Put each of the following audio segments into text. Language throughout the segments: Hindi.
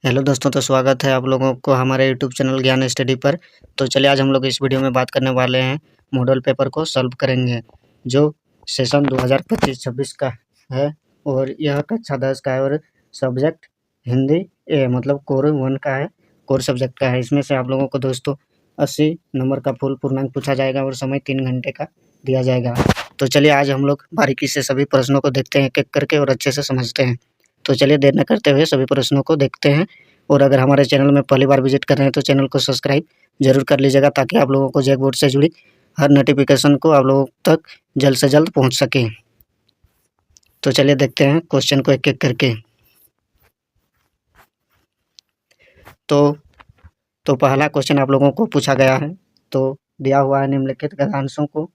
हेलो दोस्तों, तो स्वागत है आप लोगों को हमारे यूट्यूब चैनल ज्ञान स्टडी पर। तो चलिए आज हम लोग इस वीडियो में बात करने वाले हैं, मॉडल पेपर को सॉल्व करेंगे जो सेशन 2025-26 का है और यह कक्षा 10 का है और सब्जेक्ट हिंदी ए मतलब कोर 1 का है, कोर सब्जेक्ट का है। इसमें से आप लोगों को दोस्तों 80 नंबर का फुल पूर्णांक पूछा जाएगा और समय 3 घंटे का दिया जाएगा। तो चलिए आज हम लोग बारीकी से सभी प्रश्नों को देखते हैं एक-एक करके और अच्छे से समझते हैं। तो चलिए देर न करते हुए सभी प्रश्नों को देखते हैं। और अगर हमारे चैनल में पहली बार विजिट कर रहे हैं तो चैनल को सब्सक्राइब जरूर कर लीजिएगा ताकि आप लोगों को जैक बोर्ड से जुड़ी हर नोटिफिकेशन को आप लोगों तक जल्द से जल्द पहुंच सके। तो चलिए देखते हैं क्वेश्चन को एक-एक करके। तो पहला क्वेश्चन आप लोगों को पूछा गया है। तो दिया हुआ है, निम्नलिखित गद्यांशों को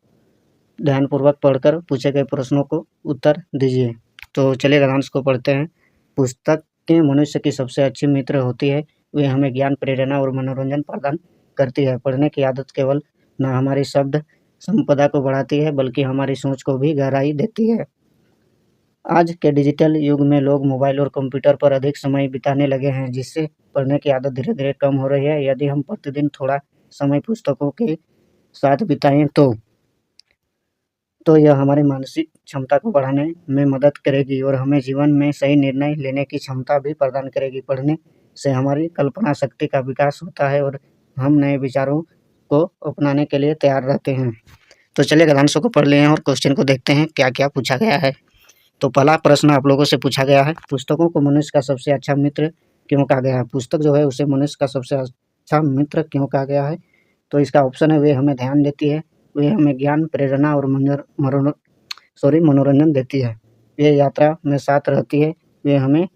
ध्यानपूर्वक पढ़कर पूछे गए प्रश्नों को उत्तर दीजिए। तो चलिए गद्यांश को पढ़ते हैं। पुस्तक के मनुष्य की सबसे अच्छी मित्र होती है, वे हमें ज्ञान, प्रेरणा और मनोरंजन प्रदान करती है। पढ़ने की आदत केवल न हमारी शब्द संपदा को बढ़ाती है बल्कि हमारी सोच को भी गहराई देती है। आज के डिजिटल युग में लोग मोबाइल और कंप्यूटर पर अधिक समय बिताने लगे हैं, जिससे पढ़ने की आदत धीरे धीरे कम हो रही है। यदि हम प्रतिदिन थोड़ा समय पुस्तकों के साथ बिताएं तो यह हमारी मानसिक क्षमता को बढ़ाने में मदद करेगी और हमें जीवन में सही निर्णय लेने की क्षमता भी प्रदान करेगी। पढ़ने से हमारी कल्पना शक्ति का विकास होता है और हम नए विचारों को अपनाने के लिए तैयार रहते हैं। तो चलिए गद्यांशों को पढ़ लिए हैं और क्वेश्चन को देखते हैं क्या क्या पूछा गया है। तो पहला प्रश्न आप लोगों से पूछा गया है, पुस्तकों को मनुष्य का सबसे अच्छा मित्र क्यों कहा गया है? पुस्तक जो है उसे मनुष्य का सबसे अच्छा मित्र क्यों कहा गया है? तो इसका ऑप्शन है, वे हमें ध्यान देती है, वे हमें ज्ञान, प्रेरणा और मनोरंजन देती है, वे यात्रा में साथ रहती है, वे हमें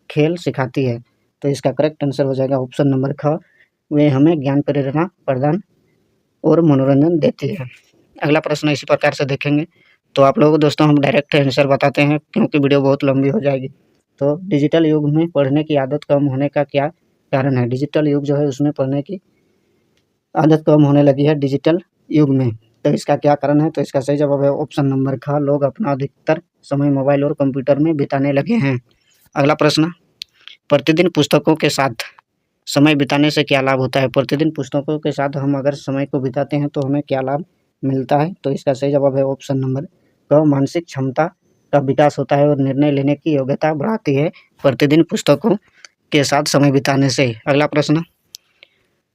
खेल सिखाती है। तो इसका करेक्ट आंसर हो जाएगा ऑप्शन नंबर ख, वे हमें ज्ञान, प्रेरणा प्रदान और मनोरंजन देती है। अगला प्रश्न इसी प्रकार से देखेंगे। तो आप लोगों को दोस्तों हम डायरेक्ट आंसर बताते हैं क्योंकि वीडियो बहुत लंबी हो जाएगी। तो डिजिटल युग में पढ़ने की आदत कम होने का क्या कारण है? डिजिटल युग जो है उसमें पढ़ने की आदत कम होने लगी है डिजिटल युग में। तो इसका क्या कारण है? तो इसका सही जवाब है ऑप्शन नंबर ख, लोग अपना अधिकतर समय मोबाइल और कंप्यूटर में बिताने लगे हैं। अगला प्रश्न, प्रतिदिन पुस्तकों के साथ समय बिताने से क्या लाभ होता है? प्रतिदिन पुस्तकों के साथ हम अगर समय को बिताते हैं तो हमें क्या लाभ मिलता है? तो इसका सही जवाब है ऑप्शन नंबर क, मानसिक क्षमता का विकास होता है और निर्णय लेने की योग्यता बढ़ाती है प्रतिदिन पुस्तकों के साथ समय बिताने से। अगला प्रश्न,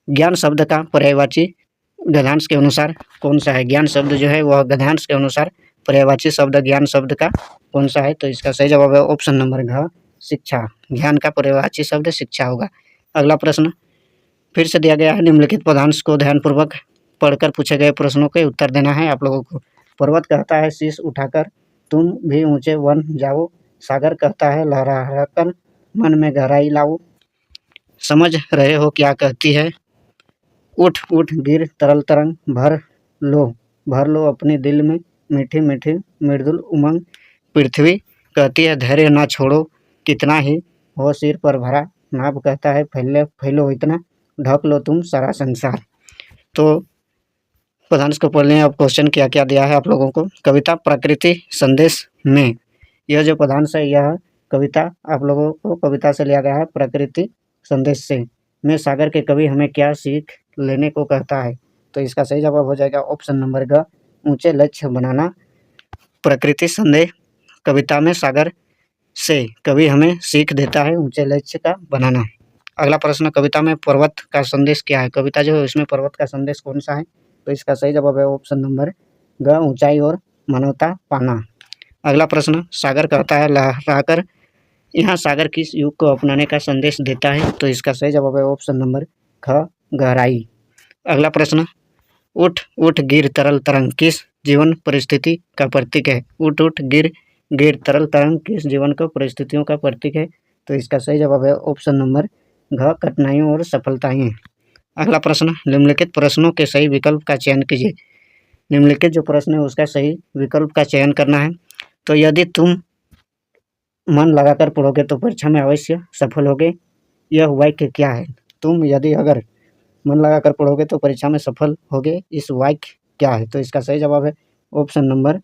ज्ञान शब्द का पर्यायवाची गद्यांश के अनुसार कौन सा है? ज्ञान शब्द जो है वह गद्यांश के अनुसार पर्यायवाची शब्द ज्ञान शब्द का कौन सा है? तो इसका सही जवाब है ऑप्शन नंबर घ, शिक्षा। ज्ञान का पर्यायवाची शब्द शिक्षा होगा। अगला प्रश्न फिर से दिया गया है, निम्नलिखित पदांश को ध्यानपूर्वक पढ़कर पूछे गए प्रश्नों के उत्तर देना है आप लोगों को। पर्वत कहता है शीश उठाकर तुम भी ऊंचे वन जाओ, सागर कहता है लहराकर मन में गहराई लाओ। समझ रहे हो क्या कहती है? उठ उठ गिर तरल तरंग भर लो अपने दिल में मीठी मीठी मृदुल उमंग। पृथ्वी कहती है धैर्य ना छोड़ो, कितना ही हो सिर पर भरा। नाभ कहता है फैलो इतना, ढक लो तुम सारा संसार। तो पदांश को पढ़ लें। अब क्वेश्चन क्या क्या दिया है आप लोगों को। कविता प्रकृति संदेश में, यह जो पदांश है यह कविता आप लोगों को कविता से लिया गया है प्रकृति संदेश से। में सागर के कवि हमें क्या सीख लेने को कहता है? तो इसका सही जवाब हो जाएगा ऑप्शन नंबर ग, ऊंचे लक्ष्य बनाना। प्रकृति संदेश कविता में सागर से कवि हमें सीख देता है ऊंचे लक्ष्य का बनाना। अगला प्रश्न, कविता में पर्वत का संदेश क्या है? कविता जो है उसमें पर्वत का संदेश कौन सा है? तो इसका सही जवाब है ऑप्शन नंबर ग, ऊंचाई और मानवता पाना। अगला प्रश्न, सागर कहता है लहराकर, यहाँ सागर किस युग को अपनाने का संदेश देता है? तो इसका सही जवाब है ऑप्शन नंबर ख, गहराई। अगला प्रश्न, उठ उठ गिर तरल तरंग किस जीवन परिस्थिति का प्रतीक है? उठ उठ गिर गिर तरल तरंग किस जीवन को परिस्थितियों का प्रतीक है? तो इसका सही जवाब है ऑप्शन नंबर घ, कठिनाइयों और सफलताएं। अगला प्रश्न, निम्नलिखित प्रश्नों के सही विकल्प का चयन कीजिए। निम्नलिखित जो प्रश्न है उसका सही विकल्प का चयन करना है। तो यदि तुम मन लगाकर पढ़ोगे तो परीक्षा में अवश्य सफल होगे, यह वाक्य क्या है? तुम यदि अगर मन लगाकर पढ़ोगे तो परीक्षा में सफल होगे, इस वाक्य क्या है? तो इसका सही जवाब है ऑप्शन नंबर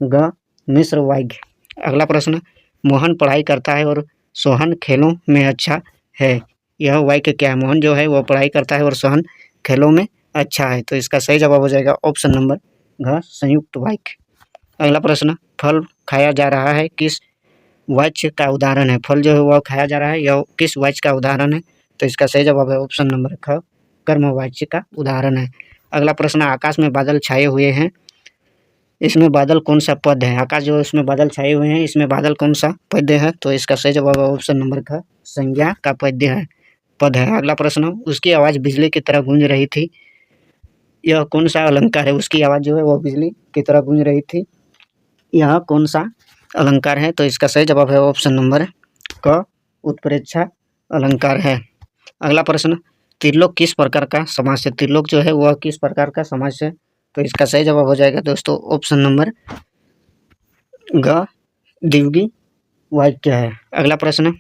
ग, मिश्र वाक्य। अगला प्रश्न, मोहन पढ़ाई करता है और सोहन खेलों में अच्छा है, यह वाक्य क्या है? मोहन जो है वो पढ़ाई करता है और सोहन खेलों में अच्छा है। तो इसका सही जवाब हो जाएगा ऑप्शन नंबर घ, संयुक्त वाक्य। अगला प्रश्न, फल खाया जा रहा है किस वाक्य का उदाहरण है? फल जो है वह खाया जा रहा है, यह किस वाक्य का उदाहरण है? तो इसका सही जवाब है ऑप्शन नंबर ख, कर्म वाच्य का उदाहरण है। अगला प्रश्न, आकाश में बादल छाए हुए हैं, इसमें बादल कौन सा पद है? आकाश जो है इसमें बादल छाए हुए हैं, इसमें बादल कौन सा पद्य है? तो इसका सही जवाब है ऑप्शन नंबर ख, संज्ञा का पद्य है, पद है। अगला प्रश्न, उसकी आवाज़ बिजली की तरह गूंज रही थी, यह कौन सा अलंकार है? उसकी आवाज़ जो है वो बिजली की तरह गूंज रही थी, यह कौन सा अलंकार है? तो इसका सही जवाब है ऑप्शन नंबर क, उत्प्रेक्षा अलंकार है। अगला प्रश्न, त्रिलोक किस प्रकार का समास है? त्रिलोक जो है वह किस प्रकार का समास है? तो इसका सही जवाब हो जाएगा दोस्तों ऑप्शन नंबर ग, द्विगु वाक्य है। अगला प्रश्न,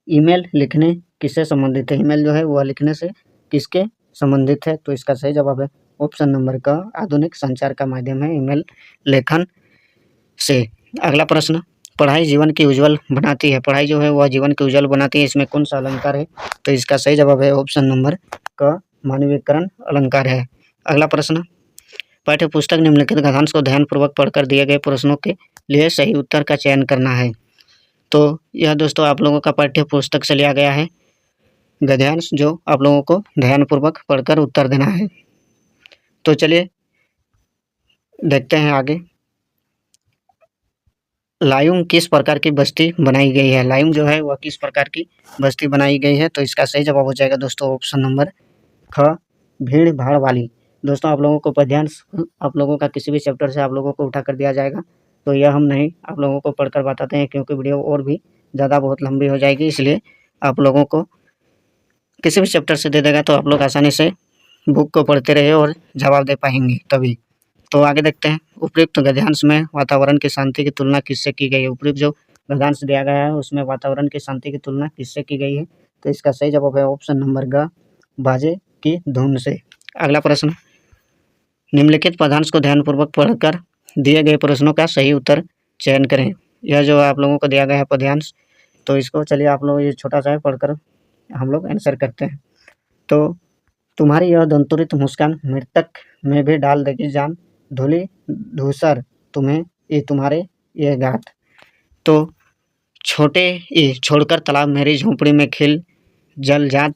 ईमेल लिखने किससे संबंधित है? ईमेल जो है वह लिखने से किसके संबंधित है? तो इसका सही जवाब है ऑप्शन नंबर क, आधुनिक संचार का माध्यम है ईमेल लेखन से। अगला प्रश्न, पढ़ाई जीवन की उज्जवल बनाती है, पढ़ाई जो है वह जीवन की उज्जवल बनाती है, इसमें कौन सा अलंकार है? तो इसका सही जवाब है ऑप्शन नंबर क, मानवीकरण अलंकार है। अगला प्रश्न, पाठ्य पुस्तक निम्नलिखित गद्यांश को ध्यानपूर्वक पढ़कर दिए गए प्रश्नों के लिए सही उत्तर का चयन करना है। तो यह दोस्तों आप लोगों का पाठ्य पुस्तक से लिया गया है गद्यांश, जो आप लोगों को ध्यानपूर्वक पढ़कर उत्तर देना है। तो चलिए देखते हैं आगे। लायुंग किस प्रकार की बस्ती बनाई गई है? लायुंग जो है वह किस प्रकार की बस्ती बनाई गई है? तो इसका सही जवाब हो जाएगा दोस्तों ऑप्शन नंबर ख, भीड़ भाड़ वाली। दोस्तों आप लोगों को पद्यांश आप लोगों का किसी भी चैप्टर से आप लोगों को उठा कर दिया जाएगा, तो यह हम नहीं आप लोगों को पढ़कर बताते हैं, क्योंकि वीडियो और भी ज़्यादा बहुत लंबी हो जाएगी, इसलिए आप लोगों को किसी भी चैप्टर से दे देगा तो आप लोग आसानी से बुक को पढ़ते रहे और जवाब दे पाएंगे तभी। तो आगे देखते हैं, उपयुक्त गद्यांश में वातावरण की शांति की तुलना किससे की गई है? उपयुक्त जो गद्यांश दिया गया है उसमें वातावरण की शांति की तुलना किससे की गई है? तो इसका सही जवाब है ऑप्शन नंबर ग, बाजे की धुन से। अगला प्रश्न, निम्नलिखित पदांश को ध्यानपूर्वक पढ़कर दिए गए प्रश्नों का सही उत्तर चयन करें। यह जो आप लोगों को दिया गया है पद्यांश, तो इसको चलिए आप लोग ये छोटा सा है पढ़कर हम लोग आंसर करते हैं। तो तुम्हारी यह दंतुरित मुस्कान मृतक में भी डाल देगी जान, धूलि धूसर तुम्हें ये तुम्हारे ये गात। तो छोटे ये छोड़कर तालाब मेरी झोंपड़ी में खिल जल जात,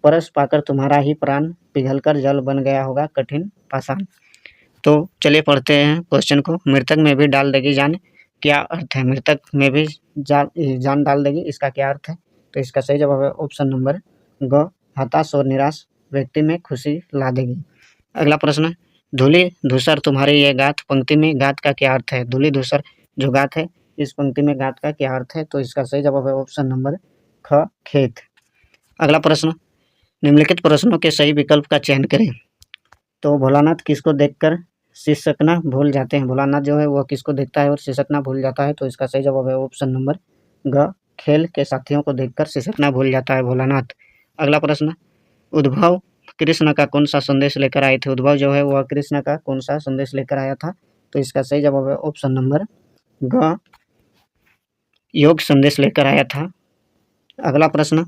परस पाकर तुम्हारा ही प्राण पिघलकर जल बन गया होगा कठिन पाषाण। तो चलिए पढ़ते हैं क्वेश्चन को। मृतक में भी डाल देगी जान, क्या अर्थ है? मृतक में भी जान डाल देगी, इसका क्या अर्थ है? तो इसका सही जवाब है ऑप्शन नंबर ग, हताश और निराश व्यक्ति में खुशी ला देगी। अगला प्रश्न, धूलि धूसर तुम्हारे ये गात, पंक्ति में गात का क्या अर्थ है? धूलि धूसर जो गात है, इस पंक्ति में गात का क्या अर्थ है? तो इसका सही जवाब है ऑप्शन नंबर ख, खेत। अगला प्रश्न, निम्नलिखित प्रश्नों के सही विकल्प का चयन करें। तो भोलानाथ किसको देखकर सिसकना भूल जाते हैं? भोलानाथ जो है वह किसको देखता है और सिसकना भूल जाता है? तो इसका सही जवाब है ऑप्शन नंबर ग, खेल के साथियों को देखकर सिसकना भूल जाता है भोलानाथ। अगला प्रश्न, उद्भव कृष्ण का कौन सा संदेश लेकर आए थे? उद्भव जो है वह कृष्ण का कौन सा संदेश लेकर आया था? तो इसका सही जवाब है ऑप्शन नंबर ग, योग संदेश लेकर आया था। अगला प्रश्न,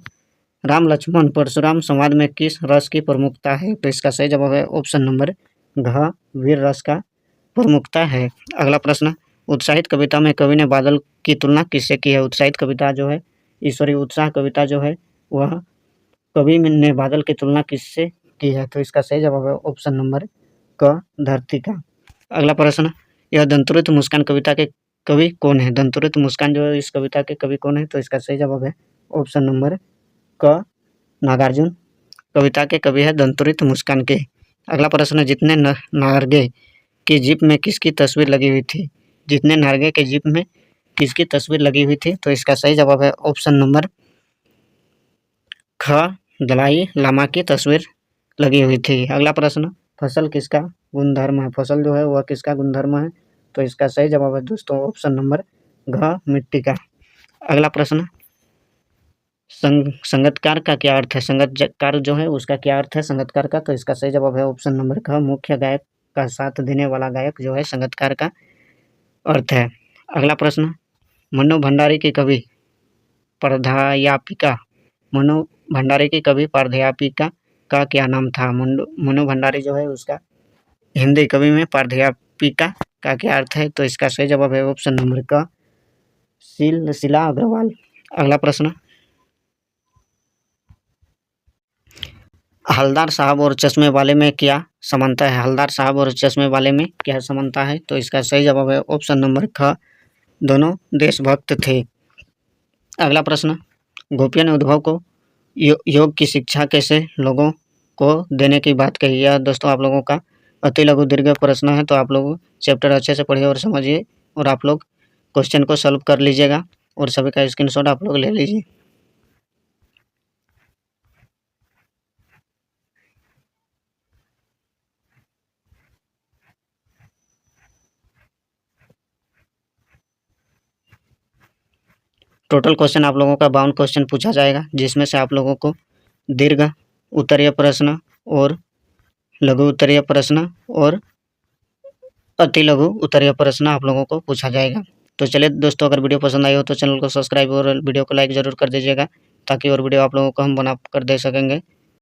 राम लक्ष्मण परशुराम संवाद में किस रस की प्रमुखता है? तो इसका सही जवाब है ऑप्शन नंबर घ, वीर रस का प्रमुखता है। अगला प्रश्न, उत्साहित कविता में कवि ने बादल की तुलना किससे की है? उत्साहित कविता जो है ईश्वरी उत्साह कविता जो है वह कवि ने बादल की तुलना किससे की है? तो इसका सही जवाब है ऑप्शन नंबर क, धरती का। अगला प्रश्न, यह दंतुरित मुस्कान कविता के कवि कौन है? दंतुरित मुस्कान जो है इस कविता के कवि कौन है? तो इसका सही जवाब है ऑप्शन नंबर क, नागार्जुन कविता के कवि है दंतुरित मुस्कान के। अगला प्रश्न, जितने नारगे की जीप में किसकी तस्वीर लगी हुई थी? जितने नारगे के जीप में किसकी तस्वीर लगी हुई थी? तो इसका सही जवाब है ऑप्शन नंबर ख, दलाई लामा की तस्वीर लगी हुई थी। अगला प्रश्न, फसल किसका गुणधर्म है? फसल जो है वह किसका गुणधर्म है? तो इसका सही जवाब है दोस्तों ऑप्शन नंबर घ, मिट्टी का। अगला प्रश्न, संगतकार का क्या अर्थ है? संगतकार जो है उसका क्या अर्थ है संगतकार का? तो इसका सही जवाब है ऑप्शन नंबर ख, मुख्य गायक का साथ देने वाला गायक जो है संगतकार का अर्थ है। अगला प्रश्न, मन्नू भंडारी की कवि प्रधायापिका मनु भंडारी की कवि प्राध्यापिका का क्या नाम था? मनु भंडारी जो है उसका हिंदी कवि में प्राध्यापिका का क्या अर्थ है? तो इसका सही जवाब है ऑप्शन नंबर क, शिला अग्रवाल। अगला प्रश्न, हलदार साहब और चश्मे वाले में क्या समानता है? हलदार साहब और चश्मे वाले में क्या समानता है? तो इसका सही जवाब है ऑप्शन नंबर ख, दोनों देशभक्त थे। अगला प्रश्न, गोपिया ने उद्धव को योग की शिक्षा कैसे लोगों को देने की बात कही? यह दोस्तों आप लोगों का अति लघु दीर्घ प्रश्न है, तो आप लोग चैप्टर अच्छे से पढ़िए और समझिए, और आप लोग क्वेश्चन को सॉल्व कर लीजिएगा और सभी का स्क्रीनशॉट आप लोग ले लीजिए। टोटल क्वेश्चन आप लोगों का 52 क्वेश्चन पूछा जाएगा, जिसमें से आप लोगों को दीर्घ उत्तरीय प्रश्न और लघु उत्तरीय प्रश्न और अति लघु उत्तरीय प्रश्न आप लोगों को पूछा जाएगा। तो चलिए दोस्तों, अगर वीडियो पसंद आई हो तो चैनल को सब्सक्राइब और वीडियो को लाइक ज़रूर कर दीजिएगा, ताकि और वीडियो आप लोगों को हम बना कर दे सकेंगे।